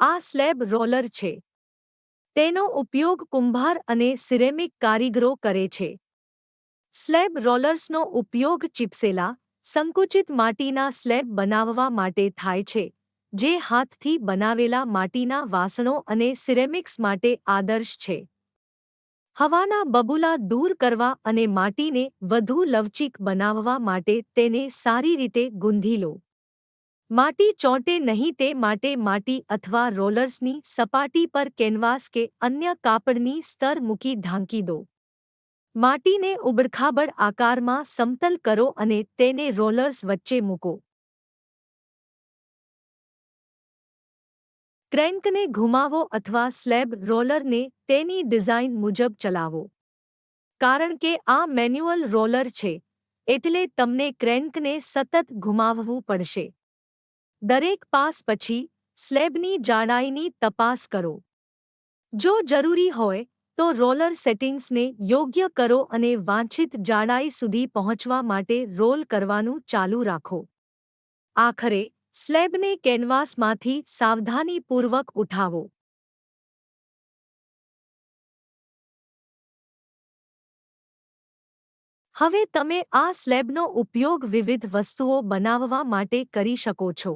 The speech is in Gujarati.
આ સ્લેબ રોલર છે. તેનો ઉપયોગ કુંભાર અને સિરેમિક કારીગરો કરે છે. સ્લેબ રોલર્સનો ઉપયોગ ચીપસેલા, સંકુચિત માટીના સ્લેબ બનાવવા માટે થાય છે, જે હાથથી બનાવેલા માટીના વાસણો અને સિરેમિક્સ માટે આદર્શ છે. હવાના બબૂલા દૂર કરવા અને માટીને વધુ લવચીક બનાવવા માટે તેને સારી રીતે ગૂંધી લો. માટી ચોંટે નહીં તે માટે માટી અથવા રોલર્સની સપાટી પર કેનવાસ કે અન્ય કાપડની સ્તર મૂકી ઢાંકી દો. માટીને ઉબડખાબડ આકારમાં સમતલ કરો અને તેને રોલર્સ વચ્ચે મૂકો. ક્રેન્કને ઘુમાવો અથવા સ્લેબ રોલરને તેની ડિઝાઇન મુજબ ચલાવો. કારણ કે આ મેન્યુઅલ રોલર છે, એટલે તમને ક્રેન્કને સતત ઘુમાવવું પડશે. દરેક પાસ પછી, સ્લેબની જાડાઈની તપાસ કરો. જો જરૂરી હોય, તો રોલર સેટિંગ્સને યોગ્ય કરો અને વાંછિત જાડાઈ સુધી પહોંચવા માટે રોલ કરવાનું ચાલુ રાખો. આખરે, સ્લેબને કેનવાસમાંથી સાવધાનીપૂર્વક ઉઠાવો. હવે તમે આ સ્લેબનો ઉપયોગ વિવિધ વસ્તુઓ બનાવવા માટે કરી શકો છો.